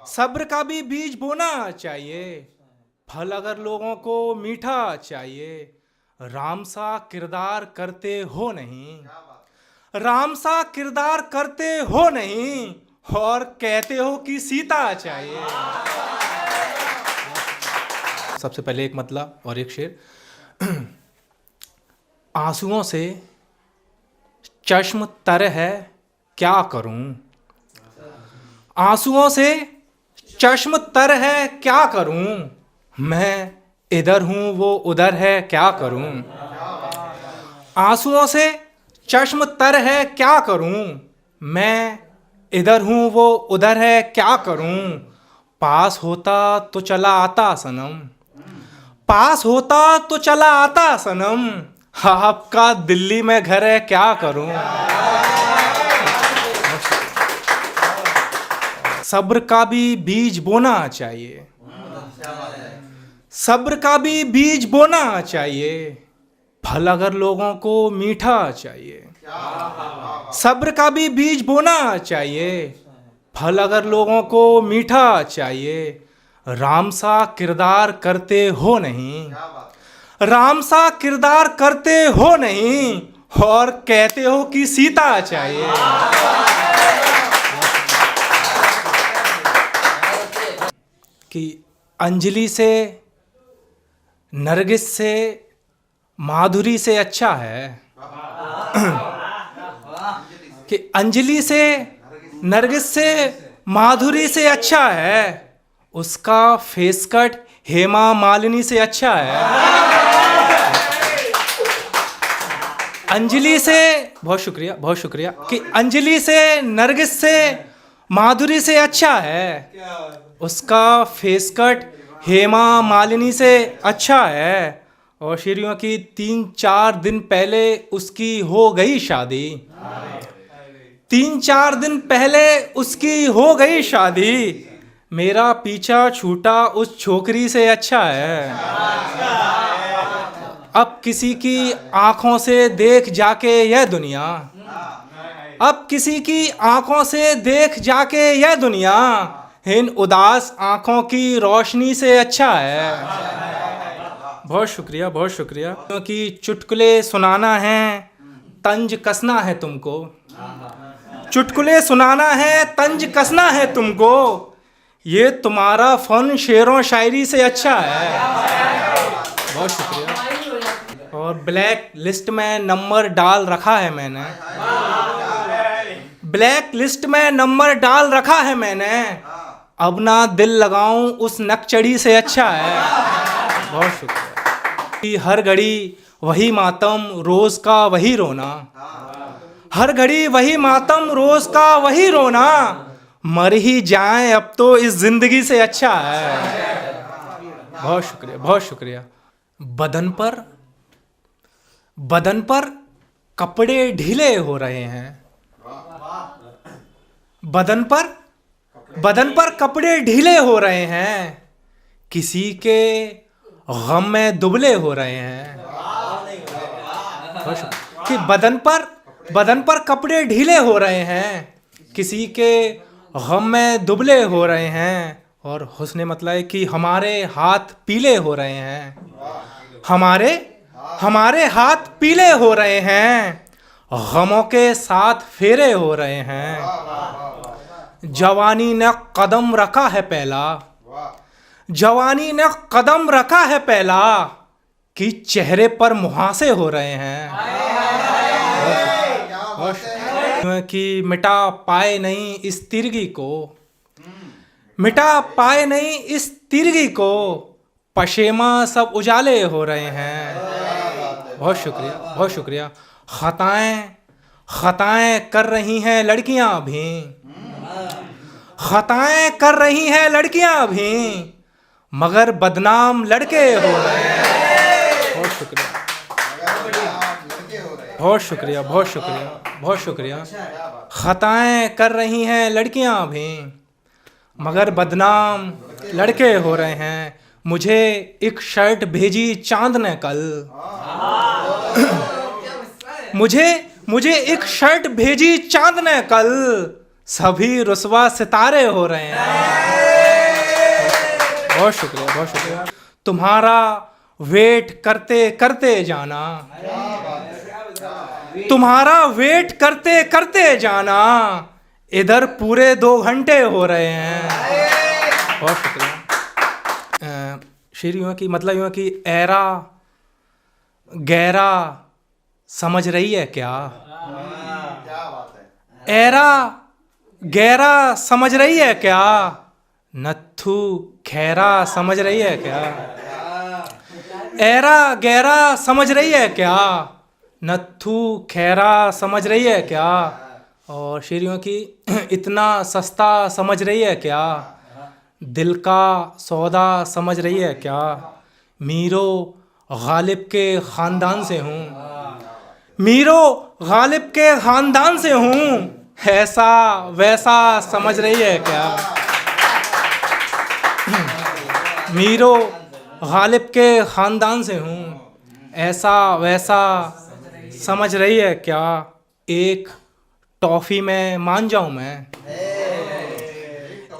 सब्र का भी बीज बोना चाहिए, फल अगर लोगों को मीठा चाहिए। राम सा किरदार करते हो नहीं, राम सा किरदार करते हो नहीं, और कहते हो कि सीता चाहिए। सबसे पहले एक मतला और एक शेर। आंसुओं से चश्म तर है क्या करूं, आंसुओं से चश्म तर है क्या करूं, मैं इधर हूं वो उधर है क्या करूं। आंसुओं से चश्म तर है क्या करूं, मैं इधर हूं वो उधर है क्या करूं। पास होता तो चला आता सनम, पास होता तो चला आता सनम, आपका दिल्ली में घर है क्या करूं। सब्र का भी बीज बोना चाहिए, सब्र का भी बीज बोना चाहिए, फल अगर लोगों को मीठा चाहिए। सब्र का भी बीज बोना चाहिए, फल अगर लोगों को मीठा चाहिए। राम सा किरदार करते हो नहीं, राम सा किरदार करते हो नहीं, और कहते हो कि सीता चाहिए। कि अंजलि से नरगिस से माधुरी से अच्छा है, कि अंजलि से नरगिस से माधुरी से अच्छा है, उसका फेस कट हेमा मालिनी से अच्छा है। अंजलि से बहुत शुक्रिया कि अंजलि से नरगिस से माधुरी से अच्छा है, उसका फेस कट हेमा मालिनी से अच्छा है। और शेरियों की 3-4 दिन पहले उसकी हो गई शादी, 3-4 दिन पहले उसकी हो गई शादी, मेरा पीछा छूटा उस छोकरी से अच्छा है। अब किसी की आंखों से देख जाके यह दुनिया, अब किसी की आंखों से देख जाके यह दुनिया, इन उदास आंखों की रोशनी से अच्छा है। बहुत शुक्रिया क्योंकि चुटकुले सुनाना है तंज कसना है तुमको, चुटकुले सुनाना है तंज कसना है तुमको, ये तुम्हारा फन शेरों शायरी से अच्छा है। बहुत शुक्रिया। और ब्लैक लिस्ट में नंबर डाल रखा है मैंने, ब्लैक लिस्ट में नंबर डाल रखा है मैंने, अब ना दिल लगाऊं उस नकचड़ी से अच्छा है। बहुत शुक्रिया। हर घड़ी वही मातम रोज का वही रोना, हर घड़ी वही मातम रोज का वही रोना, मर ही जाएं अब तो इस जिंदगी से अच्छा है। बहुत शुक्रिया। बदन पर कपड़े ढीले हो रहे हैं, बदन पर कपड़े ढीले हो रहे हैं, किसी के गम में दुबले हो रहे हैं। कि बदन पर कपड़े ढीले हो रहे हैं, किसी के गम में दुबले हो रहे हैं। और हुस्न मतलब है कि हमारे हाथ पीले हो रहे हैं, हमारे हाथ पीले हो रहे हैं, गमों के साथ फेरे हो रहे हैं। जवानी ने कदम रखा है पहला, जवानी ने कदम रखा है पहला, कि चेहरे पर मुहासे हो रहे हैं। कि मिटा पाए नहीं इस तिरगी को, मिटा पाए नहीं इस तिरगी को, पशेमा सब उजाले हो रहे हैं। बहुत शुक्रिया। खताएं कर रही हैं लड़कियां भी, खताएं कर रही हैं लड़कियां भी, मगर बदनाम लड़के हो रहे हैं। बहुत शुक्रिया। खताएं कर रही हैं लड़कियां भी, मगर बदनाम लड़के हो रहे हैं। मुझे एक शर्ट भेजी चांद ने कल, मुझे एक शर्ट भेजी चांद ने कल, सभी रुस्वा सितारे हो रहे हैं। बहुत शुक्रिया, बहुत शुक्रिया। तुम्हारा वेट करते करते जाना, तुम्हारा वेट करते करते जाना, इधर पूरे 2 घंटे हो रहे हैं। बहुत शुक्रिया। शेर यूँ कि मतलब यूँ कि ऐरा गहरा समझ रही है क्या? ऐरा गहरा समझ रही है क्या? नत्थू खैरा समझ रही है क्या? ऐरा गहरा समझ रही है क्या? नत्थू खैरा समझ रही है क्या? और शेरियों की इतना सस्ता समझ रही है क्या? दिल का सौदा समझ रही है क्या? मीरो गालिब के ख़ानदान से हूँ, मीरो गालिब के ख़ानदान से हूँ, ऐसा वैसा समझ रही है क्या? मीरो गालिब के ख़ानदान से हूँ, ऐसा वैसा समझ रही है क्या? एक टॉफ़ी में मान जाऊँ मैं,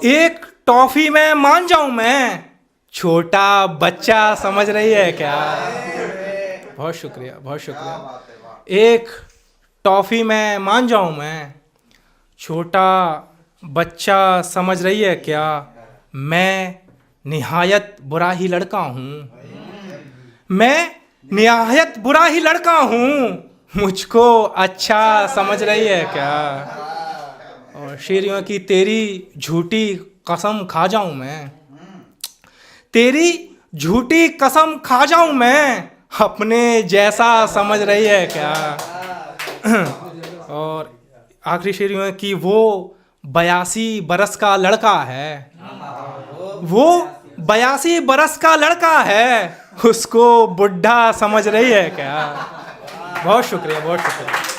एक टॉफ़ी में मान जाऊँ मैं, छोटा बच्चा समझ रही है क्या? बहुत शुक्रिया, बहुत शुक्रिया। एक टॉफ़ी में मान जाऊँ मैं, छोटा बच्चा समझ रही है क्या? मैं निहायत बुरा ही लड़का हूँ, मैं निहायत बुरा ही लड़का हूँ, मुझको अच्छा समझ रही है क्या? और शेरियों की तेरी झूठी कसम खा जाऊँ मैं, तेरी झूठी कसम खा जाऊँ मैं, अपने जैसा समझ रही है क्या? और आखिरी शेर यूँ है कि वो 82 बरस का लड़का है, वो 82 बरस का लड़का है, उसको बुढ़ा समझ रही है क्या? बहुत शुक्रिया, बहुत शुक्रिया।